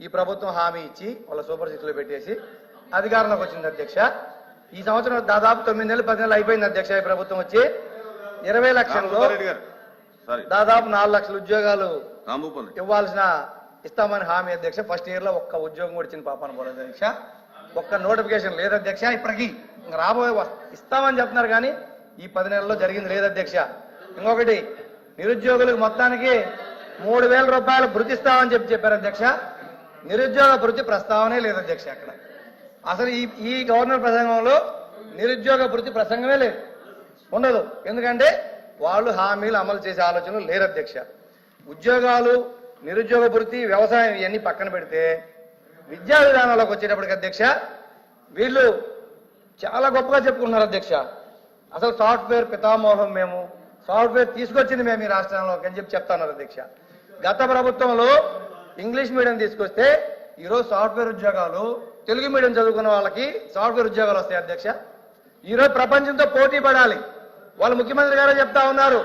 ఈ ప్రభుత్వం హామీ ఇచ్చి వాళ్ళ సూపర్ సిక్స్ లో పెట్టేసి అధికారంలోకి వచ్చింది అధ్యక్ష. ఈ సంవత్సరం దాదాపు 9 నెలలు 10 నెలలు అయిపోయింది అధ్యక్ష. ఈ ప్రభుత్వం వచ్చి 20 లక్షల్లో దాదాపు 4 లక్షల ఉద్యోగాలు ఇస్తామని హామీ అధ్యక్ష. ఫస్ట్ ఇయర్ లో ఒక్క ఉద్యోగం కూడా ఇచ్చిన పాపన పోలేదు అధ్యక్ష. ఒక్క నోటిఫికేషన్ లేదు అధ్యక్ష. ఇప్పటికీ రాబోయే ఇస్తామని చెప్తున్నారు కానీ ఈ 10 నెలల్లో జరిగింది లేదు అధ్యక్ష. ఇంకొకటి, నిరుద్యోగులకు మొత్తానికి 3,000 రూపాయలు భృతి ఇస్తామని చెప్పారు అధ్యక్ష. నిరుద్యోగ భృతి ప్రస్తావనే లేదు అధ్యక్ష. అక్కడ అసలు ఈ గవర్నర్ ప్రసంగంలో నిరుద్యోగ భృతి ప్రసంగమే లేదు, ఉండదు. ఎందుకంటే వాళ్ళు హామీలు అమలు చేసే ఆలోచనలు లేరు అధ్యక్ష. ఉద్యోగాలు, నిరుద్యోగ భృతి, వ్యవసాయం ఇవన్నీ పక్కన పెడితే విద్యా విధానాలకు వచ్చేటప్పటికి అధ్యక్ష వీళ్ళు చాలా గొప్పగా చెప్పుకుంటున్నారు అధ్యక్ష. అసలు సాఫ్ట్వేర్ పితామోహం మేము, సాఫ్ట్వేర్ తీసుకొచ్చింది మేము ఈ రాష్ట్రంలోకి అని చెప్తున్నారు అధ్యక్ష. గత ప్రభుత్వంలో ఇంగ్లీష్ మీడియం తీసుకొస్తే ఈరోజు సాఫ్ట్వేర్ ఉద్యోగాలు, తెలుగు మీడియం చదువుకున్న వాళ్ళకి సాఫ్ట్వేర్ ఉద్యోగాలు వస్తాయి అధ్యక్ష. ఈరోజు ప్రపంచంతో పోటీ పడాలి. వాళ్ళు ముఖ్యమంత్రి గారు చెప్తా ఉన్నారు,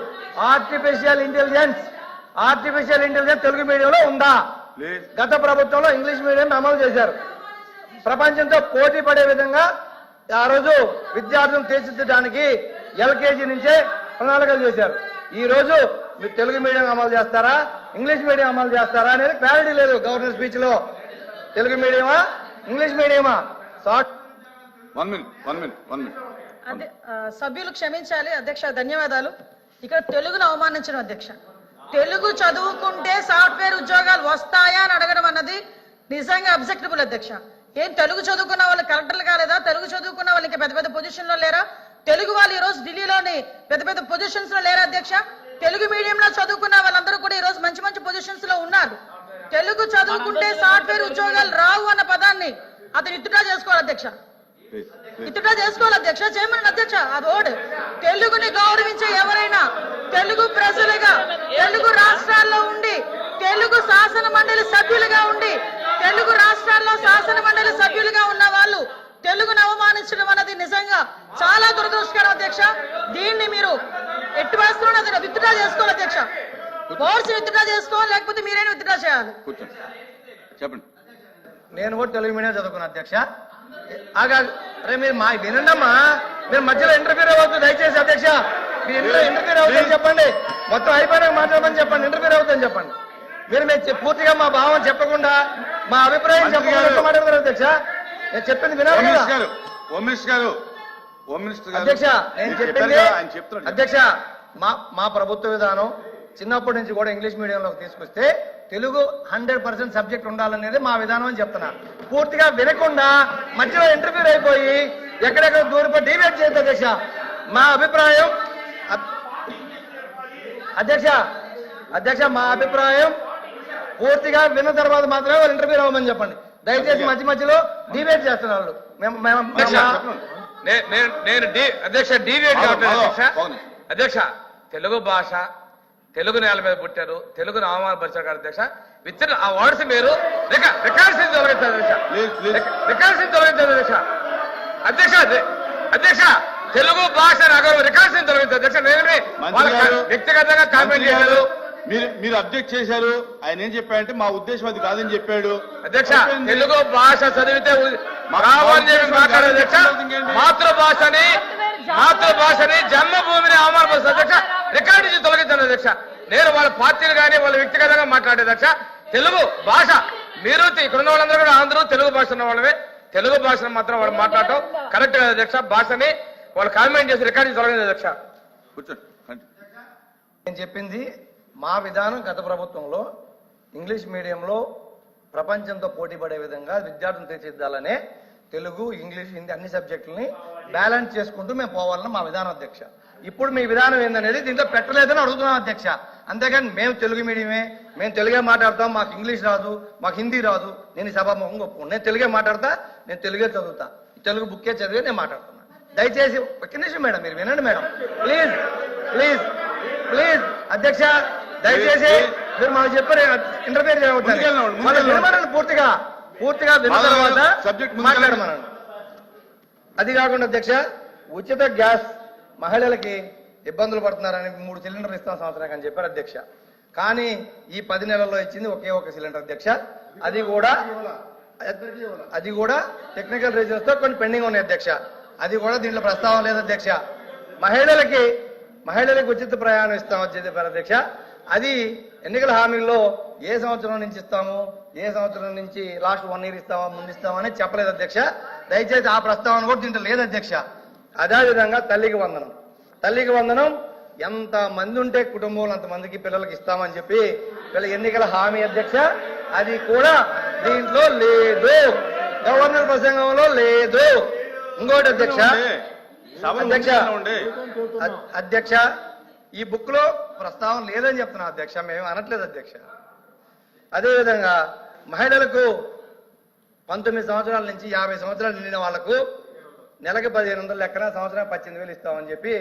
ఆర్టిఫిషియల్ ఇంటెలిజెన్స్ తెలుగు మీడియంలో ఉందా? గత ప్రభుత్వంలో ఇంగ్లీష్ మీడియం అమలు చేశారు. ప్రపంచంతో పోటీ పడే విధంగా ఆ రోజు విద్యార్థులను తీర్చిదిద్దడానికి ఎల్కేజీ నుంచే ప్రణాళికలు చేశారు. ఈ రోజు మీరు తెలుగు మీడియం అమలు చేస్తారా, ఇంగ్లీష్ మీడియం అమలు చేస్తారా అనేది క్లారిటీ లేదు గవర్నర్ స్పీచ్ లో. తెలుగు మీడియమా, ఇంగ్లీష్ మీడియమా? సభ్యులు క్షమించాలి అధ్యక్ష, ధన్యవాదాలు. ఇక్కడ తెలుగును అవమానించడం అధ్యక్ష. తెలుగు చదువుకుంటే సాఫ్ట్వేర్ ఉద్యోగాలు వస్తాయా అని అడగడం అన్నది నిజంగా అబ్జెక్టబుల్ అధ్యక్ష. ఏం తెలుగు చదువుకున్న వాళ్ళు కలెక్టర్లు కాలేదా? తెలుగు చదువుకున్న వాళ్ళకి పెద్ద పెద్ద పొజిషన్ లో లేరా? తెలుగు వాళ్ళు ఈ రోజు ఢిల్లీలోని పెద్ద పెద్ద పొజిషన్స్ లో లేరా అధ్యక్ష? తెలుగు మీడియంలో చదువుకున్న వాళ్ళందరూ కూడా ఈ రోజు మంచి మంచి పొజిషన్స్ లో ఉన్నారు. తెలుగు చదువుకుంటే సాఫ్ట్వేర్ ఉద్యోగాలు రావు అన్న పదాన్ని అతను ఇత్తుడా చేసుకోవాలి అధ్యక్ష. ఇత్తుడా చేసుకోవాలి అధ్యక్ష, చేయమని అధ్యక్ష. అది ఓడు తెలుగుని గౌరవించే ఎవరైనా తెలుగు ప్రజలుగా, తెలుగు రాష్ట్రాల్లో ఉండి, తెలుగు శాసన మండలి సభ్యులుగా ఉండి, తెలుగు రాష్ట్రాల్లో శాసన మండలి సభ్యులుగా ఉన్న వాళ్ళు తెలుగును అవమానించడం అన్నది నిజంగా చాలా దురదృష్టకరం అధ్యక్ష. దీన్ని మీరు ఎట్టి వేస్తున్నది విత్డ్రా చేసుకోవాలి అధ్యక్ష. ఫోర్స్ విత్డ్రా చేసుకోవాలి, లేకపోతే మీరైనా విత్డ్రా చేయాలి. చెప్పండి. నేను కూడా తెలుగు మీడియం చదువుకున్నా అధ్యక్ష. అరే మీరు మా వినండమ్మా, మీరు మధ్యలో ఇంటర్ఫీర్ అవ్వద్దు దయచేసి అధ్యక్ష. మీరు ఇంటర్ఫీర్ అవుతుందని చెప్పండి, మొత్తం అయిపోయినాక మాట్లాడమని చెప్పండి. ఇంటర్ఫీర్ అవుతుందని చెప్పండి. మీరు పూర్తిగా మా భావం చెప్పకుండా, మా అభిప్రాయం చెప్పకుండా మాట్లాడతారు అధ్యక్ష. నేను చెప్పింది వినాలి కదా అధ్యక్ష. నేను చెప్పింది అధ్యక్ష, మా ప్రభుత్వ విధానం చిన్నప్పటి నుంచి కూడా ఇంగ్లీష్ మీడియంలోకి తీసుకొస్తే తెలుగు 100% సబ్జెక్ట్ ఉండాలనేది మా విధానం అని చెప్తున్నా. పూర్తిగా వినకుండా మధ్యలో ఇంటర్వ్యూ అయిపోయి ఎక్కడెక్కడ దూరిపోయి డిబేట్ చేయొద్దు అధ్యక్ష. మా అభిప్రాయం అధ్యక్ష మా అభిప్రాయం పూర్తిగా విన్న తర్వాత మాత్రమే వాళ్ళు ఇంటర్వ్యూ అవ్వమని చెప్పండి దయచేసి. మధ్యలో డిబేట్ చేస్తున్నారు. నేను అధ్యక్ష డిబేట్ అధ్యక్ష. తెలుగు భాష, తెలుగు నేల మీద పుట్టారు, తెలుగును అవమానపరిచారు కదా అధ్యక్ష. విత్ ఆ వర్డ్స్ మీరు రికార్డ్స్ తొలగించారు అధ్యక్ష. అధ్యక్ష తెలుగు భాష రికార్డ్స్ తొలగించారు అధ్యక్ష. నేనే వ్యక్తిగతంగా కామెంట్ చేశారు, మీరు అబ్జెక్ట్ చేశారు. ఆయన ఏం చెప్పాడంటే మా ఉద్దేశం అది కాదని చెప్పాడు అధ్యక్ష. తెలుగు భాష చదివితే మాట్లాడే అధ్యక్ష. మాతృభాషని జన్మభూమిని అవమానపరుస్తారు అధ్యక్ష. రికార్డు నుంచి తొలగించాను అధ్యక్ష. నేను వాళ్ళ పార్టీలు కానీ వాళ్ళ వ్యక్తిగతంగా మాట్లాడే అధ్యక్ష. తెలుగు భాష మీరు ఇక్కడ ఉన్న వాళ్ళందరూ కూడా అందరూ తెలుగు భాష ఉన్న వాళ్ళమే. తెలుగు భాషను మాత్రం వాళ్ళు మాట్లాడటం కరెక్ట్ కదా అధ్యక్ష. భాషని వాళ్ళు కామెంట్ చేసి రికార్డు నుంచి తొలగించారు అధ్యక్ష. నేను చెప్పింది మా విధానం. గత ప్రభుత్వంలో ఇంగ్లీష్ మీడియంలో ప్రపంచంతో పోటీ పడే విధంగా విద్యార్థులను తీర్చిదిద్దాలనే తెలుగు, ఇంగ్లీష్, హిందీ అన్ని సబ్జెక్టులని బ్యాలెన్స్ చేసుకుంటూ మేము పోవాలని మా విధానం అధ్యక్ష. ఇప్పుడు మీ విధానం ఏందనేది దీంట్లో పెట్టలేదని అడుగుతున్నాం అధ్యక్ష. అంతేగాని మేము తెలుగు మీడియమే, మేము తెలుగే మాట్లాడతాం, మాకు ఇంగ్లీష్ రాదు, మాకు హిందీ రాదు, నేను ఈ సభాముఖం ఒప్పుకోను. నేను తెలుగే మాట్లాడతా, నేను తెలుగే చదువుతా, తెలుగు బుక్కే చదివి నేను మాట్లాడుతున్నా. దయచేసి ఒక్క నిమిషం మేడం, మీరు వినండి మేడం ప్లీజ్ ప్లీజ్ ప్లీజ్ అధ్యక్ష. దయచేసి మీరు మాకు చెప్పారు ఇంటర్ఫియర్ చేయవద్దని పూర్తిగా విన్న తర్వాత మాట్లాడమనండి. అది కాకుండా అధ్యక్ష, ఉచిత గ్యాస్ మహిళలకి ఇబ్బందులు పడుతున్నారని 3 సిలిండర్లు ఇస్తాం సంవత్సరానికి అని చెప్పారు అధ్యక్ష. కానీ ఈ 10 నెలల్లో ఇచ్చింది ఒకే ఒక సిలిండర్ అధ్యక్ష. అది కూడా టెక్నికల్ రీజన్స్ తో కొన్ని పెండింగ్ ఉన్నాయి అధ్యక్ష. అది కూడా దీంట్లో ప్రస్తావన లేదు అధ్యక్ష. మహిళలకు ఉచిత ప్రయాణం ఇస్తామని చెప్పారు అధ్యక్ష. అది ఎన్నికల హామీల్లో ఏ సంవత్సరం నుంచి ఇస్తాము, ఏ సంవత్సరం నుంచి లాస్ట్ 1 year ఇస్తామా, ముందు ఇస్తామని చెప్పలేదు అధ్యక్ష. దయచేసి ఆ ప్రస్తావన కూడా దీంట్లో లేదు అధ్యక్ష. అదేవిధంగా తల్లికి వందనం ఎంత మంది ఉంటే కుటుంబంలో అంతమందికి పిల్లలకి ఇస్తామని చెప్పి వీళ్ళ ఎన్నికల హామీ అధ్యక్ష. అది కూడా దీంట్లో లేదు, గవర్నర్ ప్రసంగంలో లేదు. ఇంకోటి అధ్యక్ష ఈ బుక్ లో ప్రస్తావన లేదని చెప్తున్నాం అధ్యక్ష, మేము అనట్లేదు అధ్యక్ష. అదేవిధంగా మహిళలకు 19 సంవత్సరాల నుంచి 50 సంవత్సరాలు నిండిన వాళ్లకు నెలకి 1500 లెక్కన సంవత్సరానికి 18,000 ఇస్తామని చెప్పి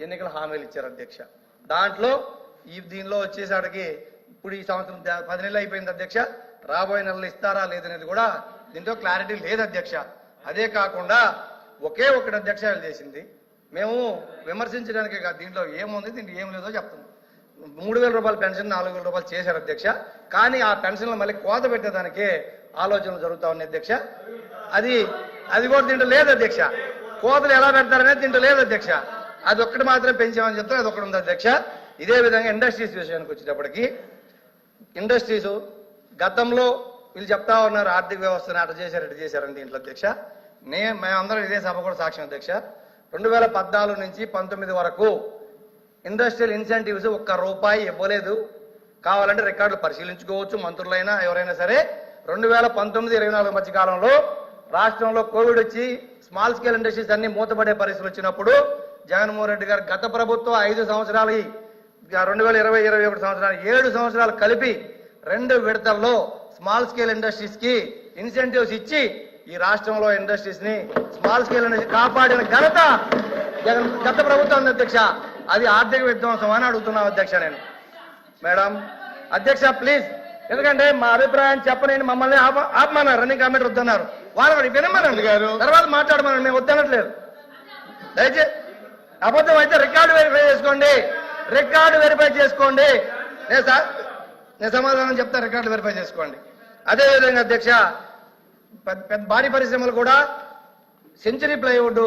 ఎన్నికల హామీలు ఇచ్చారు అధ్యక్ష. దాంట్లో దీనిలో వచ్చేసాడికి ఇప్పుడు ఈ సంవత్సరం 10 నెలలు అయిపోయింది అధ్యక్ష. రాబోయే నెలలు ఇస్తారా లేదనేది కూడా దీంట్లో క్లారిటీ లేదు అధ్యక్ష. అదే కాకుండా ఒకే ఒకటి అధ్యక్ష చేసింది, మేము విమర్శించడానికే కాదు, దీంట్లో ఏముంది దీంట్లో ఏం లేదో చెప్తున్నాం. 3,000 రూపాయల పెన్షన్ 4,000 రూపాయలు చేశారు అధ్యక్ష. కానీ ఆ పెన్షన్లు మళ్ళీ కోత పెట్టేదానికి ఆలోచనలు జరుగుతా ఉన్నాయి అధ్యక్ష. అది కూడా దీంట్లో లేదు అధ్యక్ష. కోతలు ఎలా పెడతారనేది దీంట్లో లేదు అధ్యక్ష. అది ఒక్కటి మాత్రం పెంచామని చెప్తే అది ఒకటి ఉంది అధ్యక్ష. ఇదే విధంగా ఇండస్ట్రీస్ విషయానికి వచ్చేటప్పటికి ఇండస్ట్రీస్ గతంలో వీళ్ళు చెప్తా ఉన్నారు ఆర్థిక వ్యవస్థను అటు చేశారని దీంట్లో అధ్యక్ష. మేమందరం ఇదే సభ కూడా సాక్ష్యం అధ్యక్ష. 2014 నుంచి 19 వరకు ఇండస్ట్రియల్ ఇన్సెంటివ్స్ ₹1 ఇవ్వలేదు. కావాలంటే రికార్డులు పరిశీలించుకోవచ్చు మంత్రులైనా ఎవరైనా సరే. 2019-24 మధ్య కాలంలో రాష్ట్రంలో కోవిడ్ వచ్చి స్మాల్ స్కేల్ ఇండస్ట్రీస్ అన్ని మూతపడే పరిస్థితులు వచ్చినప్పుడు జగన్మోహన్ రెడ్డి గారు గత ప్రభుత్వం 5 సంవత్సరాలు 2020-21 సంవత్సరాలు 7 సంవత్సరాలు కలిపి 2 విడతల్లో స్మాల్ స్కేల్ ఇండస్ట్రీస్ కి ఇన్సెంటివ్స్ ఇచ్చి ఈ రాష్ట్రంలో ఇండస్ట్రీస్ ని స్మాల్ స్కేల్ ఇండస్ట్రీ కాపాడిన ఘనత గత ప్రభుత్వం అధ్యక్ష. అది ఆర్థిక విధ్వంసం అని అడుగుతున్నాం అధ్యక్ష నేను. మేడం అధ్యక్ష ప్లీజ్, ఎందుకంటే మా అభిప్రాయం చెప్పలేని మమ్మల్ని ఆపమన్నారు, రన్నింగ్ కమిటీ వద్దన్నారు. వాళ్ళు వినమనండి తర్వాత మాట్లాడమనండి, మేము వద్దనట్లేదు. దయచేసి అబద్ధం అయితే రికార్డు వెరిఫై చేసుకోండి. నేను సమాధానం చెప్తా, రికార్డు వెరిఫై చేసుకోండి. అదేవిధంగా అధ్యక్ష పెద్ద భారీ పరిశ్రమలు కూడా సెంచరీ ప్లైవుడ్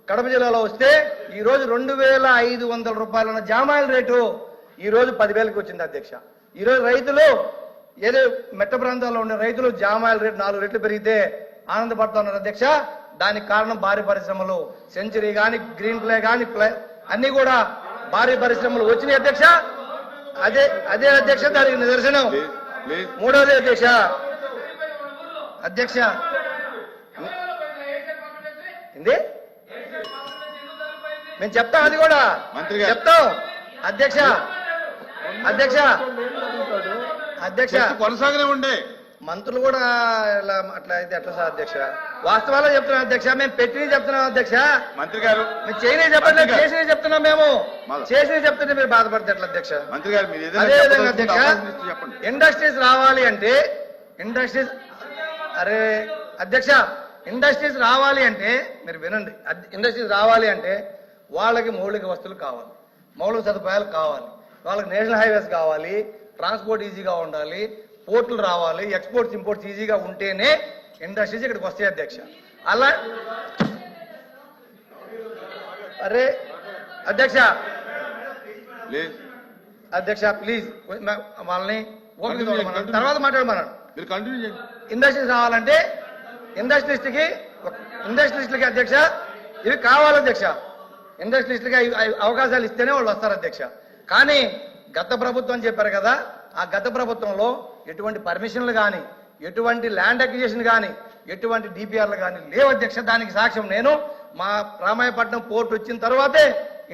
కడప జిల్లాలో వస్తే ఈ రోజు 2,500 రూపాయలు ఉన్న జామాయిల్ రేటు ఈ రోజు 10,000కి వచ్చింది అధ్యక్ష. ఈ రోజు రైతులు ఏదో మెట్ట ప్రాంతాల్లో ఉండే రైతులు జామాయిల్ రేటు 4 రెట్లు పెరిగితే ఆనందపడుతూ ఉన్నారు అధ్యక్ష. దానికి కారణం భారీ పరిశ్రమలు, సెంచరీ గాని గ్రీన్ ప్లే గాని అన్ని కూడా భారీ పరిశ్రమలు వచ్చినాయి అధ్యక్ష. అదే అధ్యక్ష దానికి నిదర్శనం. మూడోది అధ్యక్ష ఏంది మేము చెప్తాం, అది కూడా చెప్తాం అధ్యక్ష కొనసాగనే ఉండే మంత్రులు కూడా ఇలా అట్లా అయితే ఎట్లా సార్ అధ్యక్ష? వాస్తవాలు చెప్తున్నాం అధ్యక్ష, మేము పెట్టినవి చెప్తున్నాం అధ్యక్ష. మంత్రి గారు మేము చేయని చెప్పట్లేదు, చేసినవి చెప్తున్నాం. మేము చేసినవి చెప్తుంటే మీరు బాధపడితే ఎట్లా అధ్యక్ష? మంత్రి గారు అదేవిధంగా అధ్యక్ష ఇండస్ట్రీస్ రావాలి అంటే ఇండస్ట్రీస్ రావాలి అంటే మీరు వినండి, ఇండస్ట్రీస్ రావాలి అంటే వాళ్ళకి మౌలిక వస్తువులు కావాలి, మౌలిక సదుపాయాలు కావాలి, వాళ్ళకి నేషనల్ హైవేస్ కావాలి, ట్రాన్స్పోర్ట్ ఈజీగా ఉండాలి, పోర్టులు రావాలి, ఎక్స్పోర్ట్స్ ఇంపోర్ట్స్ ఈజీగా ఉంటేనే ఇండస్ట్రీస్ ఇక్కడికి వస్తాయి అధ్యక్ష. అలా అధ్యక్ష ప్లీజ్ వాళ్ళని తర్వాత మాట్లాడమన్నాడు. ఇండస్ట్రీస్ రావాలంటే ఇండస్ట్రియలిస్ట్కి అధ్యక్ష ఇవి కావాలి అధ్యక్ష. ఇండస్ట్రియలిస్ట్కి అవకాశాలు ఇస్తేనే వాళ్ళు వస్తారు అధ్యక్ష. కానీ గత ప్రభుత్వం చెప్పారు కదా, ఆ గత ప్రభుత్వంలో ఎటువంటి పర్మిషన్లు కానీ, ఎటువంటి ల్యాండ్ అక్విజిషన్ కానీ, ఎటువంటి డిపిఆర్లు కానీ లేవు అధ్యక్ష. దానికి సాక్ష్యం నేను మా రామాయపట్నం పోర్టు వచ్చిన తర్వాతే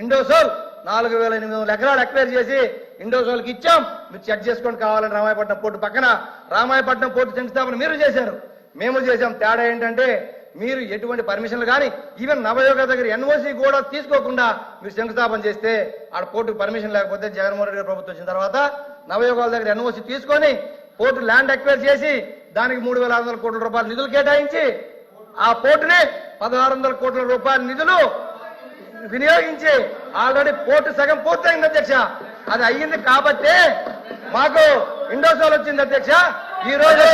ఇండోసోల్ 4,800 ఎకరాలు అక్వైర్ చేసి ఇండోసోల్కి ఇచ్చాం. మీరు చెక్ చేసుకొని కావాలని రామాయపట్నం పోర్టు పక్కన రామాయపట్నం పోర్టు శంకుస్థాపన మీరు చేశారు, మేము చేశాం. తేడా ఏంటంటే మీరు ఎటువంటి పర్మిషన్లు కానీ ఈవెన్ నవయోగ దగ్గర ఎన్ఓసి కూడా తీసుకోకుండా మీరు శంకుస్థాపన చేస్తే ఆడ పోర్టుకు పర్మిషన్ లేకపోతే జగన్మోహన్ రెడ్డి గారి ప్రభుత్వం వచ్చిన తర్వాత నవయోగాల దగ్గర ఎన్ఓసి తీసుకొని పోర్టు ల్యాండ్ అక్వైర్ చేసి దానికి 3,600 కోట్ల రూపాయల నిధులు కేటాయించి ఆ పోర్టుని 1,600 కోట్ల రూపాయల నిధులు వినియోగించి ఆల్రెడీ పోర్టు సగం పూర్తయింది అధ్యక్ష. అది అయ్యింది కాబట్టే మాకు ఇండోసోల్ వచ్చింది అధ్యక్ష. ఈ రోజు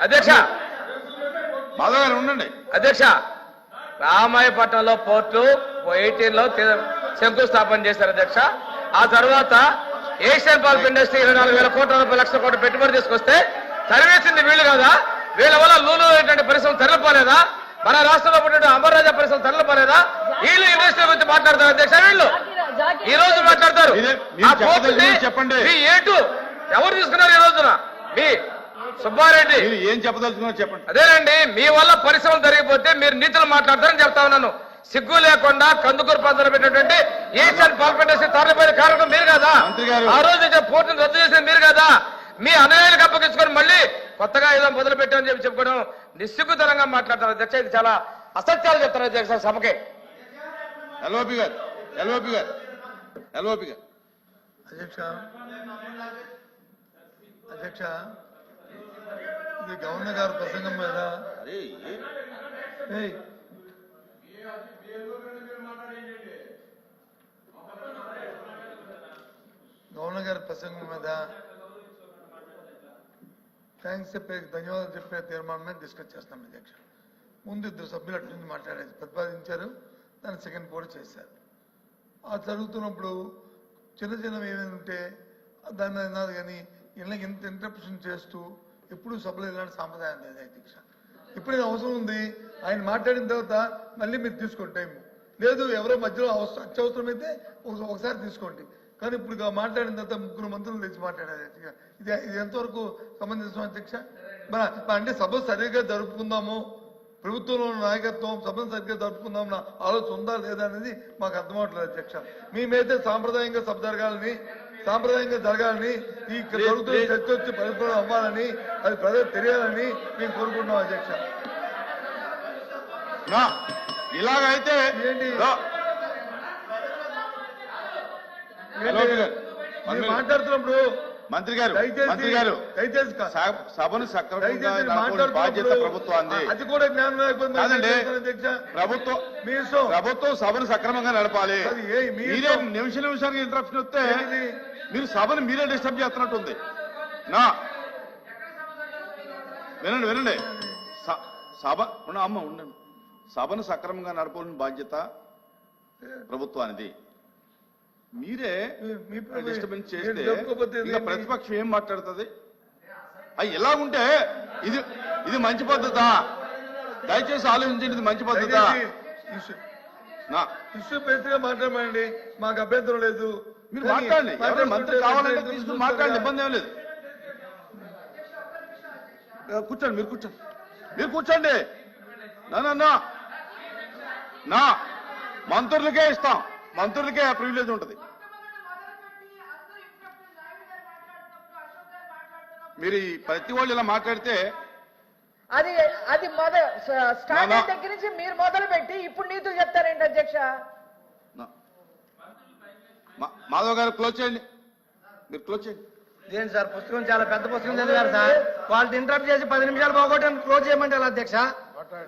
అధ్యక్ష మాధవ్ గారు ఉండండి. అధ్యక్ష రామాయపట్నంలో పోర్టు 18లో శంకుస్థాపన చేశారు అధ్యక్ష. ఆ తర్వాత ఏషియన్ పల్ప్ ఇండస్ట్రీ 24,000 కోట్ల రూపాయలు, లక్షల కోట్ల పెట్టుబడి తీసుకొస్తే తరివేసింది వీళ్ళు కదా. వీళ్ళ వల్ల లూలు పరిశ్రమ తరలిపోలేదా? మన రాష్ట్రంలో పుట్టిన అమర్రాజా పరిశ్రమ తరలిపోలేదా? వీళ్ళు ఇండస్ట్రీ గురించి మాట్లాడతారు అధ్యక్ష. వీళ్ళు ఈ రోజు మాట్లాడతారు. చెప్పండి. మీ ఏటు ఎవరు తీసుకున్నారు ఈ రోజున? మీ సుబ్బారెడ్డి. మీరు ఏం చెప్పదలుచుకున్నారు చెప్పండి. అదేనండి, మీ వల్ల పరిశ్రమలు జరిగిపోతే మీరు నీతులు మాట్లాడతారని చెప్తా ఉన్నాను. సిగ్గు లేకుండా కందుకూరు ప్రాంతంలో పెట్టినటువంటి ఏషియన్ పల్ప్ ఇండస్ట్రీ తరలిపోయిన కారణం మీరు కదా. ఆ రోజు పోర్టును రద్దు చేసింది మీరు కదా. మీ అన్నయ్యలకు అప్పగించుకొని మళ్ళీ కొత్తగా ఏదో మొదలు పెట్టామని చెప్పి చెప్పుకోవడం నిస్సిగ్గుతనంగా మాట్లాడతారు అధ్యక్ష. ఇది చాలా అసత్యాలు చెప్తారు అధ్యక్ష సభకే. ఎల్ఓపి గారు అధ్యక్ష ఇది గవర్నర్ గారి ప్రసంగం మీద గవర్నర్ గారి ప్రసంగం మీద థ్యాంక్స్ చెప్పే, ధన్యవాదాలు చెప్పే తీర్మానం మీద డిస్కస్ చేస్తాం అధ్యక్ష. ముందు ఇద్దరు సభ్యులు అట్లా మాట్లాడేది ప్రతిపాదించారు, దాన్ని సెకండ్ కూడా చేశారు. ఆ జరుగుతున్నప్పుడు చిన్నవి ఏమైనా ఉంటే దాన్ని అన్నారు, కానీ ఇళ్ళకి ఇంత ఇంటరప్షన్ చేస్తూ ఎప్పుడు సభలో ఇలాంటి సాంప్రదాయం లేదు అధ్యక్ష. ఇప్పుడు అవసరం ఉంది, ఆయన మాట్లాడిన తర్వాత మళ్ళీ మీరు తీసుకోండి టైం. లేదు ఎవరో మధ్యలో అత్యవసరమైతే ఒకసారి తీసుకోండి. కానీ ఇప్పుడు మాట్లాడిన తర్వాత ముగ్గురు మంత్రులు తెచ్చి మాట్లాడారు అధ్యక్ష. ఇది ఎంతవరకు సంబంధించిన అధ్యక్ష? అంటే సభ సరిగ్గా జరుపుకుందాము, ప్రభుత్వంలో ఉన్న నాయకత్వం సభను సరిగ్గా జరుపుకుందాం నా ఆలోచన ఉందా లేదా అనేది మాకు అర్థమవట్లేదు అధ్యక్ష. మేమైతే సాంప్రదాయంగా సభ జరగాలని ఈ జరుగుతున్న చర్చ వచ్చి పరిపూర్ణ అవ్వాలని, అది ప్రజలకు తెలియాలని మేము కోరుకుంటున్నాం అధ్యక్ష. ఇలాగైతే ఏంటి మాట్లాడుతున్నప్పుడు మంత్రి గారు దయచేసి సభను సక్రమంగా నడపే బాధ్యత ప్రభుత్వాన్ని. అది కూడా జ్ఞానం కాదండి, అధ్యక్ష. ప్రభుత్వం సభను సక్రమంగా నడపాలి. మీరే నిమిషానికి ఇంటరప్షన్ వస్తే మీరు సభను మీరే డిస్టర్బ్ చేస్తున్నట్టుంది. వినండి సభ ఉండండి. సభను సక్రమంగా నడపాలని బాధ్యత ప్రభుత్వానిది. మీరే డిస్టర్బెన్స్ చేస్తే ఇంకా ప్రతిపక్షం ఏం మాట్లాడుతుంది? అవి ఎలా ఉంటే ఇది మంచి పద్ధత? దయచేసి ఆలోచించండి, ఇది మంచి పద్ధత. ఇష్యూ బేసిక్గా మాట్లాడమండి, మాకు అభ్యంతరం లేదు. మీరు మాట్లాడండి, ఎవరైనా మంత్రి కావాలంటే తీసుకుని మాట్లాడండి, ఇబ్బంది ఏం లేదు. కూర్చోండి, మీరు కూర్చోండి. నా మంత్రులకే ఇస్తాం, మంత్రులకే ఆ ప్రివిలేజ్ ఉంటుంది. మీరు ప్రతి వాళ్ళు ఇలా మాట్లాడితే అది స్టార్టింగ్ దగ్గర నుంచి మీరు మొదలు పెట్టి ఇప్పుడు నీతులు చెప్తారేంటి అధ్యక్ష? మాధవ్ గారు క్లోజ్ చేయండి, మీరు క్లోజ్ చేయండి. ఇదేంటి సార్, పుస్తకం చాలా పెద్ద పుస్తకం చదివారు సార్. వాళ్ళు ఇంటరప్ట్ చేసి 10 నిమిషాలు పోగొట్టి క్లోజ్ చేయమంటే అధ్యక్ష.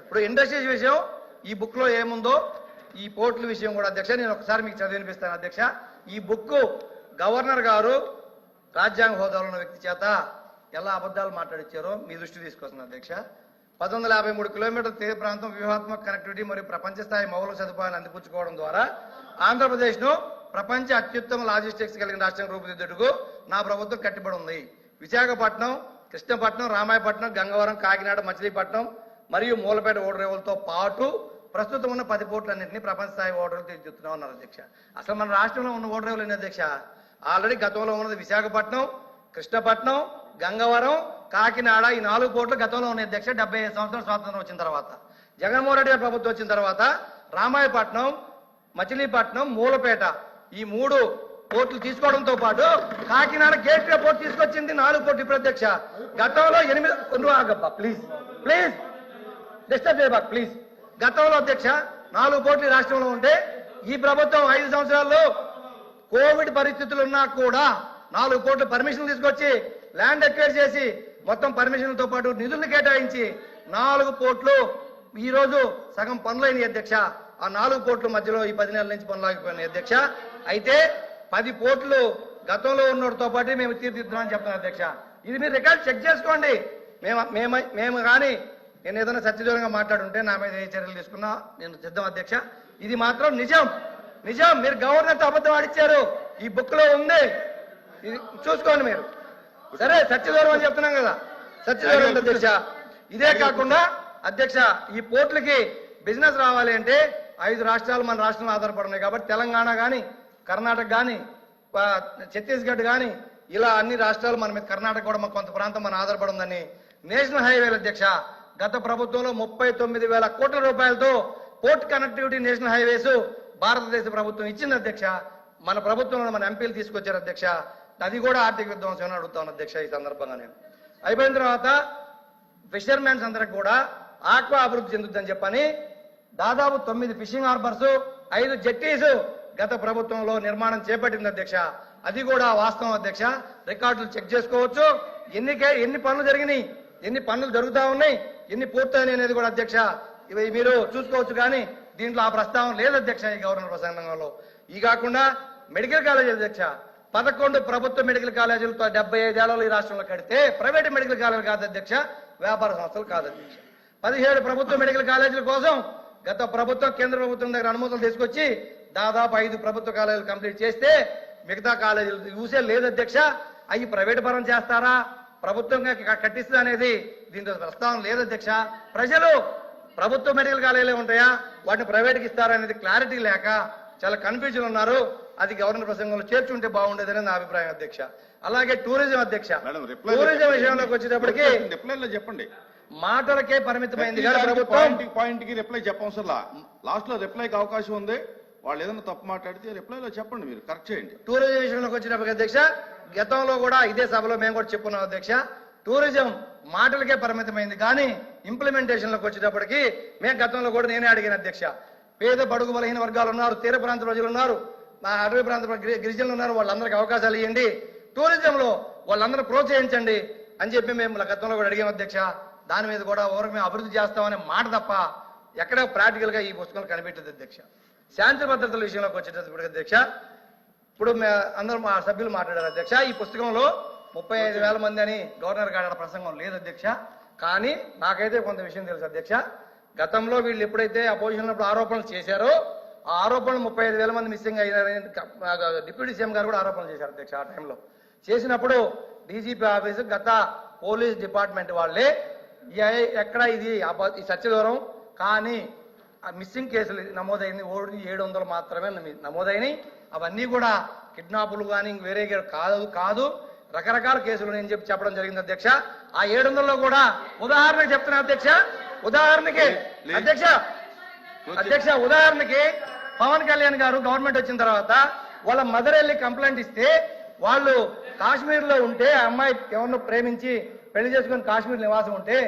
ఇప్పుడు ఇండస్ట్రీస్ విషయం ఈ బుక్ లో ఏముందో, ఈ పోర్టుల విషయం కూడా అధ్యక్ష నేను ఒకసారి మీకు చదివి వినిపిస్తాను అధ్యక్ష. ఈ బుక్ గవర్నర్ గారు రాజ్యాంగ హోదాలో ఉన్న వ్యక్తి చేత ఎలా అబద్ధాలు మాట్లాడిచ్చారో మీ దృష్టి తీసుకొస్తుంది అధ్యక్ష. 1153 కిలోమీటర్ల తీర ప్రాంతం వ్యూహాత్మక కనెక్టివిటీ మరియు ప్రపంచ స్థాయి మౌలిక సదుపాయాలు అందిపుచ్చుకోవడం ద్వారా ఆంధ్రప్రదేశ్ ను ప్రపంచ అత్యుత్తమ లాజిస్టిక్స్ కలిగిన రాష్ట్రంగా రూపుదిద్దుటకు నా ప్రభుత్వం కట్టుబడి ఉంది. విశాఖపట్నం, కృష్ణపట్నం, రామాయపట్నం, గంగవరం, కాకినాడ, మచిలీపట్నం మరియు మూలపేట ఓడరేవులతో పాటు ప్రస్తుతం ఉన్న 10 పోర్టులన్నింటినీ ప్రపంచ స్థాయి ఓడరేవులు తీర్చిదిద్దుతున్నాం అన్నారు అధ్యక్ష. అసలు మన రాష్ట్రంలో ఉన్న ఓడరేవులు ఏంటి అధ్యక్ష? ఆల్రెడీ గతంలో ఉన్నది విశాఖపట్నం, కృష్ణపట్నం, గంగవరం, కాకినాడ, ఈ 4 పోర్టులు గతంలో ఉన్నాయి అధ్యక్ష. 75 సంవత్సరాల స్వాతంత్రం వచ్చిన తర్వాత, జగన్మోహన్ రెడ్డి గారి ప్రభుత్వం వచ్చిన తర్వాత రామాయపట్నం, మచిలీపట్నం, మూలపేట ఈ 3 పోర్టులు తీసుకోవడంతో పాటు కాకినాడ గేట్వే పోర్టు తీసుకొచ్చింది 4 పోర్టు ఇప్పుడు అధ్యక్ష. గతంలో 8 ప్లీజ్ డిస్టర్బ్ చేయబాక్ ప్లీజ్. గతంలో అధ్యక్ష 4 పోర్టులు రాష్ట్రంలో ఉంటే ఈ ప్రభుత్వం 5 సంవత్సరాల్లో కోవిడ్ పరిస్థితులు ఉన్నా కూడా 4 కోట్ల పర్మిషన్లు తీసుకొచ్చి ల్యాండ్ ఎక్వైర్ చేసి మొత్తం పర్మిషన్లతో పాటు నిధులను కేటాయించి 4 పోర్టులు ఈ రోజు సగం పనులైన అధ్యక్ష. ఆ 4 పోర్టుల మధ్యలో ఈ 10 నెలల నుంచి పనులు ఆగిపోయినాయి అధ్యక్ష. అయితే 10 పోర్టులు గతంలో ఉన్నోడితో పాటు మేము తీర్చిదిద్దామని చెప్తున్నాం అధ్యక్ష. ఇది మీరు రికార్డ్ చెక్ చేసుకోండి. మేము కానీ నేను ఏదైనా సత్యదూరంగా మాట్లాడుంటే నా మీద ఏ చర్యలు తీసుకున్నా నేను సిద్ధం అధ్యక్ష. ఇది మాత్రం నిజం. మీరు గవర్నర్తో అబద్ధం ఆడిచ్చారు, ఈ బుక్ లో ఉంది, ఇది చూసుకోండి మీరు. సరే సత్యదూరం అని చెప్తున్నాం కదా, సత్యదూరం ఉంది అధ్యక్ష. ఇదే కాకుండా అధ్యక్ష, ఈ పోర్టులకి బిజినెస్ రావాలి అంటే 5 రాష్ట్రాలు మన రాష్ట్రంలో ఆధారపడున్నాయి కాబట్టి తెలంగాణ కానీ, కర్ణాటక కానీ, ఛత్తీస్గఢ్ కానీ, ఇలా అన్ని రాష్ట్రాలు మన మీద, కర్ణాటక కూడా మన కొంత ప్రాంతం మన ఆధారపడి ఉందని నేషనల్ హైవేల అధ్యక్ష గత ప్రభుత్వంలో 39,000 కోట్ల రూపాయలతో పోర్ట్ కనెక్టివిటీ నేషనల్ హైవేస్ భారతదేశ ప్రభుత్వం ఇచ్చింది అధ్యక్ష. మన ప్రభుత్వంలో మన ఎంపీలు తీసుకొచ్చారు అధ్యక్ష. అది కూడా ఆర్థిక విధ్వంసం అడుగుతాను అధ్యక్ష. ఈ సందర్భంగా నేను అయిపోయిన తర్వాత ఫిషర్మెన్స్ అందరికి కూడా ఆక్వా అభివృద్ధి చెందుద్దని చెప్పని దాదాపు 9 ఫిషింగ్ హార్బర్స్, 5 జెట్టీస్ గత ప్రభుత్వంలో నిర్మాణం చేపట్టింది అధ్యక్ష. అది కూడా వాస్తవం అధ్యక్ష. రికార్డులు చెక్ చేసుకోవచ్చు. ఎన్ని పనులు జరిగినాయి, ఎన్ని పనులు జరుగుతా ఉన్నాయి, ఎన్ని పూర్తయినాయి అనేది కూడా అధ్యక్ష ఇవి మీరు చూసుకోవచ్చు. కానీ దీంట్లో ఆ ప్రస్తావన లేదు అధ్యక్ష ఈ గవర్నర్ ప్రసంగంలో. ఈ కాకుండా మెడికల్ కాలేజ్ అధ్యక్ష 11 ప్రభుత్వ మెడికల్ కాలేజీలతో 75 ఏళ్లలో ఈ రాష్ట్రంలో కడితే ప్రైవేట్ మెడికల్ కాలేజీలు కాదు అధ్యక్ష, వ్యాపార సంస్థలు కాదు అధ్యక్ష. 17 ప్రభుత్వ మెడికల్ కాలేజీల కోసం గత ప్రభుత్వం కేంద్ర ప్రభుత్వం దగ్గర అనుమతులు తీసుకొచ్చి దాదాపు 5 ప్రభుత్వ కాలేజీలు కంప్లీట్ చేస్తే మిగతా కాలేజీలు యూసే లేదు అధ్యక్ష. అవి ప్రైవేట్ పరం చేస్తారా, ప్రభుత్వంగా కట్టిస్తుంది అనేది దీంట్లో ప్రస్తావన లేదు అధ్యక్ష. ప్రజలు ప్రభుత్వ మెడికల్ కాలేజీలే ఉంటాయా, వాటిని ప్రైవేట్కి ఇస్తారా అనేది క్లారిటీ లేక చాలా కన్ఫ్యూజన్ ఉన్నారు. అది గవర్నర్ ప్రసంగంలో చేర్చుంటే బాగుండేదని నా అభిప్రాయం అధ్యక్ష. అలాగే టూరిజం అధ్యక్ష, టూరిజం విషయంలోకి వచ్చేటప్పటికి రిప్లైలో చెప్పండి. మాటలకే పరిమితమైంది కదా ప్రభుత్వం. పాయింట్ కి రిప్లై చెప్పవసరం, లాస్ట్ లో రిప్లైకి అవకాశం ఉంది. వాళ్ళు ఏదైనా తప్పు మాట్లాడితే రిప్లైలో చెప్పండి, మీరు కరెక్ట్ చేయండి. టూరిజం విషయంలోకి వచ్చినప్పటికీ అధ్యక్ష గతంలో కూడా ఇదే సభలో మేము కూడా చెప్పుకున్నాం అధ్యక్ష. టూరిజం మాటలకే పరిమితమైంది కానీ ఇంప్లిమెంటేషన్ లోకి వచ్చేటప్పటికి మేము గతంలో కూడా నేనే అడిగిన అధ్యక్ష. పేద బడుగు బలహీన వర్గాలు ఉన్నారు, తీర ప్రాంత ప్రజలు ఉన్నారు, మా అటవీ ప్రాంత గిరిజనులు ఉన్నారు, వాళ్ళందరికీ అవకాశాలు ఇవ్వండి, టూరిజంలో వాళ్ళందరూ ప్రోత్సహించండి అని చెప్పి మేము గతంలో కూడా అడిగాం అధ్యక్ష. దాని మీద కూడా ఎవరికి మేము అభివృద్ధి చేస్తామనే మాట తప్ప ఎక్కడ ప్రాక్టికల్ గా ఈ పుస్తకం కనిపెట్టదు అధ్యక్ష. శాంతి భద్రతల విషయంలోకి వచ్చేటప్పుడు అధ్యక్ష, ఇప్పుడు అందరూ మా సభ్యులు మాట్లాడారు అధ్యక్ష. ఈ పుస్తకంలో 35,000 మంది అని గవర్నర్ గారి ప్రసంగం లేదు అధ్యక్ష. కానీ నాకైతే కొంత విషయం తెలుసు అధ్యక్ష. గతంలో వీళ్ళు ఎప్పుడైతే అపోజిషన్ ఆరోపణలు చేశారో ఆ ఆరోపణలు 35,000 మంది మిస్సింగ్ అయ్యారని డిప్యూటీ సీఎం గారు కూడా ఆరోపణలు చేశారు అధ్యక్ష. ఆ టైంలో చేసినప్పుడు డీజీపీ ఆఫీసు గత పోలీస్ డిపార్ట్మెంట్ వాళ్ళే ఎక్కడ ఇది ఈ సత్యదూరం కానీ మిస్సింగ్ కేసులు నమోదైంది 700 మాత్రమే నమోదైనవి. అవన్నీ కూడా కిడ్నాపులు కానీ వేరే కాదు రకరకాల కేసులు నేను చెప్పడం జరిగింది అధ్యక్ష. ఆ 700లో కూడా ఉదాహరణకి చెప్తున్నా అధ్యక్ష, ఉదాహరణకి ఉదాహరణకి పవన్ కళ్యాణ్ గారు గవర్నమెంట్ వచ్చిన తర్వాత వాళ్ళ మదర్ వెళ్ళి కంప్లైంట్ ఇస్తే వాళ్ళు కాశ్మీర్ లో ఉంటే ఆ అమ్మాయి ఎవరినో ప్రేమించి పెళ్లి చేసుకుని కాశ్మీర్ నివాసం ఉంటే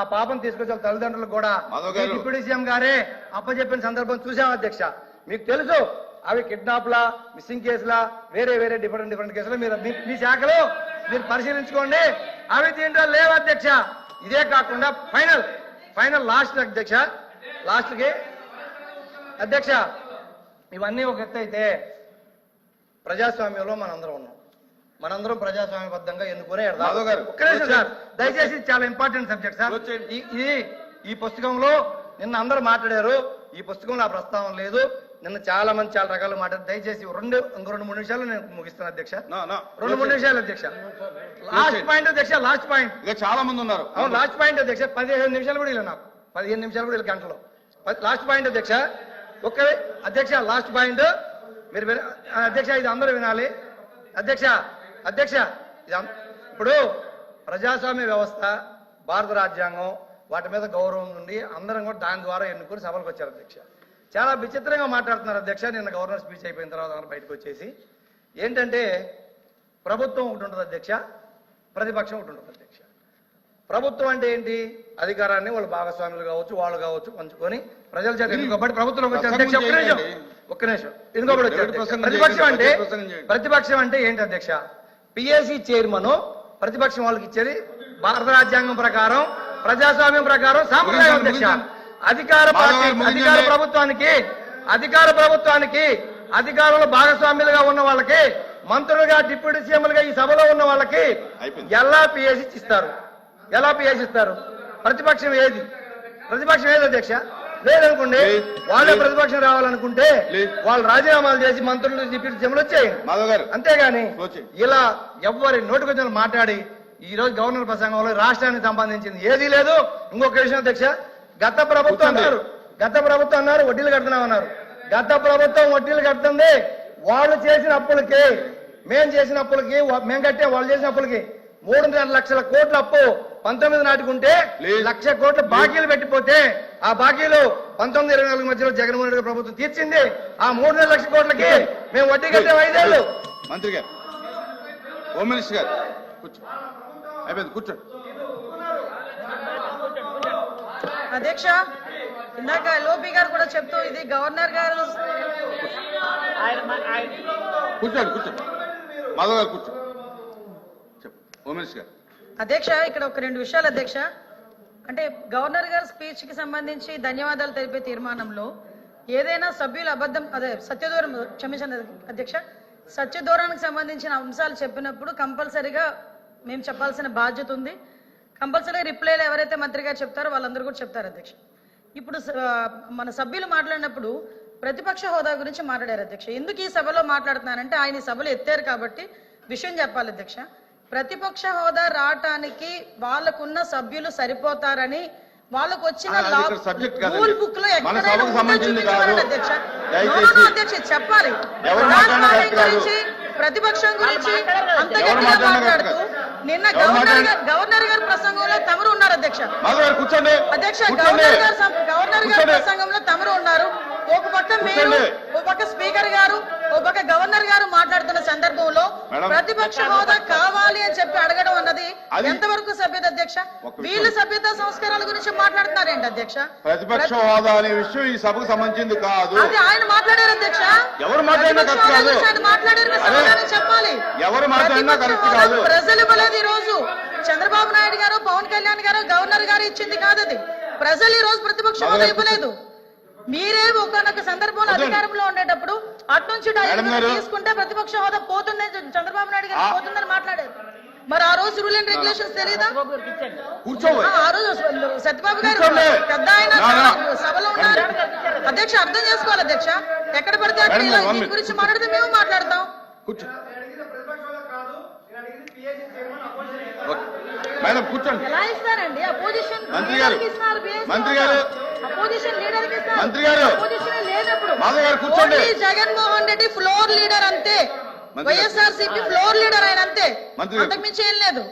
ఆ పాపను తీసుకొచ్చి వాళ్ళ తల్లిదండ్రులకు కూడా డిప్యూటీ సీఎం గారే అప్పచెప్పిన సందర్భం చూసాం అధ్యక్ష. మీకు తెలుసు అవి కిడ్నాప్లా, మిస్సింగ్ కేసులా, వేరే డిఫరెంట్ కేసులు మీరు మీ శాఖలో మీరు పరిశీలించుకోండి. అవి దీంట్లో లేవు అధ్యక్ష. ఇదే కాకుండా ఫైనల్ లాస్ట్ అధ్యక్ష, లాస్ట్కి అధ్యక్ష ఇవన్నీ ఒక ఎత్తు అయితే ప్రజాస్వామ్యంలో మనందరం ఉన్నాం. మనందరం ప్రజాస్వామ్యబద్ధంగా ఎన్నుకునే దయచేసి చాలా ఇంపార్టెంట్ సబ్జెక్ట్ సార్. ఈ పుస్తకంలో నిన్న అందరూ మాట్లాడారు, ఈ పుస్తకంలో ఆ ప్రస్తావన లేదు. నిన్న చాలా మంది చాలా రకాలు మాట్లాడారు. దయచేసి ఇంకో 2-3 నిమిషాలు నేను ముగిస్తాను అధ్యక్ష. 2-3 నిమిషాలు అధ్యక్ష. లాస్ట్ పాయింట్ అధ్యక్ష, లాస్ట్ పాయింట్. ఇంకా చాలా మంది ఉన్నారు. అవును లాస్ట్ పాయింట్ అధ్యక్ష. 15 నిమిషాలు కూడా ఇలా నాకు 15 నిమిషాలు కూడా ఇలా గంటలో లాస్ట్ పాయింట్ అధ్యక్ష. ఒకే అధ్యక్ష లాస్ట్ పాయింట్ మీరు అధ్యక్ష ఇది అందరూ వినాలి అధ్యక్ష. ఇప్పుడు ప్రజాస్వామ్య వ్యవస్థ, భారత రాజ్యాంగం వాటి మీద గౌరవం నుండి అందరం కూడా దాని ద్వారా ఎన్నుకుని సభలకు వచ్చారు అధ్యక్ష. చాలా విచిత్రంగా మాట్లాడుతున్నారు అధ్యక్ష. నిన్న గవర్నర్ స్పీచ్ అయిపోయిన తర్వాత బయటకు వచ్చేసి ఏంటంటే ప్రభుత్వం ఒకటి ఉంటుంది అధ్యక్ష, ప్రతిపక్షం ఒకటి ఉంటుంది అధ్యక్ష. ప్రభుత్వం అంటే ఏంటి? అధికారాన్ని వాళ్ళు భాగస్వాములు కావచ్చు, వాళ్ళు కావచ్చు పంచుకొని ప్రజల చేత ఎన్నుకోబడి ప్రభుత్వంలోకి వచ్చారు అధ్యక్ష. ఒక్క నిమిషం ఎన్నుకోబడి వచ్చారు. ప్రతిపక్షం అంటే ఏంటి అధ్యక్ష? పిఎస్సి చైర్మన్ ప్రతిపక్షం వాళ్ళకి ఇచ్చేది భారత రాజ్యాంగం ప్రకారం, ప్రజాస్వామ్యం ప్రకారం సాంప్రదాయం అధ్యక్ష. అధికార ప్రభుత్వానికి అధికారంలో భాగస్వామ్యులుగా ఉన్న వాళ్ళకి మంత్రులుగా డిప్యూటీ సీఎంలుగా ఈ సభలో ఉన్న వాళ్ళకి అయిపోయింది. ఎలా పిఎస్ ఇస్తారు? ఎలా పిఎస్ ఇస్తారు? ప్రతిపక్షం ఏది అధ్యక్ష? లేదనుకోండి, వాళ్ళే ప్రతిపక్షం రావాలనుకుంటే వాళ్ళు రాజీనామాలు చేసి మంత్రులు డిప్యూటీ సీఎంలు వచ్చేయండి. మాధవ్ గారు అంతేగాని వచ్చేయ్. ఇలా ఎవ్వరి నోటికొచ్చిన మాట్లాడి ఈ రోజు గవర్నర్ ప్రసంగంలో రాష్ట్రానికి సంబంధించింది ఏదీ లేదు. ఇంకొక విషయం అధ్యక్ష, గత ప్రభుత్వం అన్నారు వడ్డీలు కడుతున్నామన్నారు. గత ప్రభుత్వం వడ్డీలు కడుతుంది వాళ్ళు చేసిన అప్పులకి, మేం చేసిన అప్పులకి, మేము కట్టే వాళ్ళు చేసిన అప్పులకి 3.5 లక్షల కోట్ల అప్పు 19 నాటికి ఉంటే 1 లక్ష కోట్ల బాకీలు పెట్టిపోతే ఆ బాకీలు 19-24 మధ్యలో జగన్మోహన్ రెడ్డి ప్రభుత్వం తీర్చింది. ఆ 3.5 లక్షల కోట్లకి మేము వడ్డీ కట్టే 5 ఏళ్ళు. మంత్రి గారు, హోమ్ మినిస్టర్ గారు కూర్చో. అయిపోయింది, కూర్చో. అధ్యక్ష, ఇందాక లోపి గారు కూడా చెప్తూ ఇది గవర్నర్ గారు కూర్చోండి, కూర్చోండి. మాధవ్ గారు కూర్చో. చెప్పు, హోమ్ మినిస్టర్ గారు. అధ్యక్ష, ఇక్కడ ఒక 2 విషయాలు అధ్యక్ష. అంటే గవర్నర్ గారి స్పీచ్ కి సంబంధించి ధన్యవాదాలు తెలిపే తీర్మానంలో ఏదైనా సభ్యులు అబద్ధం సత్యదూరం క్షమించండి అధ్యక్ష, సత్యదూరానికి సంబంధించిన అంశాలు చెప్పినప్పుడు కంపల్సరీగా మేము చెప్పాల్సిన బాధ్యత ఉంది. కంపల్సరీ రిప్లైలు ఎవరైతే మంత్రి గారు చెప్తారో వాళ్ళందరూ కూడా చెప్తారు అధ్యక్ష. ఇప్పుడు మన సభ్యులు మాట్లాడినప్పుడు ప్రతిపక్ష హోదా గురించి మాట్లాడారు అధ్యక్ష. ఎందుకు ఈ సభలో మాట్లాడుతున్నానంటే ఆయన ఈ సభలో ఎత్తారు కాబట్టి విషయం చెప్పాలి అధ్యక్ష. ప్రతిపక్ష హోదా రావటానికి వాళ్ళకున్న సభ్యులు సరిపోతారని వాళ్ళకు వచ్చిన రూల్ బుక్ లో ఎక్కడైనా అధ్యక్ష చెప్పాలి. గురించి ప్రతిపక్షం గురించి అంత గట్టిగా మాట్లాడుతూ నిన్న గవర్నర్ గారి ప్రసంగంలో తమరు ఉన్నారు అధ్యక్ష. అధ్యక్ష, గవర్నర్ గారి ప్రసంగంలో తమరు ఉన్నారు. ఒక పక్క మీరు, ఒక పక్క స్పీకర్ గారు, ఒక పక్క గవర్నర్ గారు మాట్లాడుతున్న సందర్భంలో ప్రతిపక్ష హోదా కావాలి అని చెప్పి అడగడం అన్నది ఎంతవరకు సభ్యత అధ్యక్ష? వీళ్ళు సభ్యత సంస్కారాల గురించి మాట్లాడుతున్నారేంటి అధ్యక్ష? ప్రతిపక్ష హోదా అనే విషయం ఈ సభకు సంబంధించింది కాదు. అది ఆయన మాట్లాడారు అధ్యక్ష. ఎవరు మాట్లాడినా కరెక్ట్ కాదు. ఆయన మాట్లాడారు, సమాధానం చెప్పాలి. ఎవరు మాట్లాడినా కరెక్ట్ కాదు. ప్రజలు ఇవ్వలేదు ఈ రోజు. చంద్రబాబు నాయుడు గారు, పవన్ కళ్యాణ్ గారు, గవర్నర్ గారు ఇచ్చింది కాదు అది. ప్రజలు ఈ రోజు ప్రతిపక్ష హోదా ఇవ్వలేదు. మీరే ఒకనొక సందర్భంలో అధికారంలో ఉండేటప్పుడు అట్నుంచి తీసుకుంటే ప్రతిపక్ష హోదా పోతుంది, చంద్రబాబు నాయుడు గారు పోతుందని మాట్లాడారు. మరి ఆ రోజు రూల్ అండ్ రెగ్యులేషన్స్ తెలీదా? ఆ రోజు సత్యబాబు గారు పెద్ద ఆయన సభలో ఉన్నారు అధ్యక్ష. అర్థం చేసుకోవాలి అధ్యక్ష. ఎక్కడ పడితే అక్కడ దీని గురించి మాట్లాడితే మేము మాట్లాడతాం. మేడం కూర్చోండి. ఎలా ఇస్తారండి అపోజిషన్ మంత్రి గారు, మంత్రి గారు, అపోజిషన్ లీడర్ మంత్రి గారు, అపోజిషన్ లేనప్పుడు మాధవ్ గారు కూర్చోండి. జగన్మోహన్ రెడ్డి ఫ్లోర్ లీడర్ అంతే, వైఎస్ఆర్సీపీ ఫ్లోర్ లీడర్ ఆయన అంతే, మంత్రి గారు. అంతకుమించి ఏం లేదు.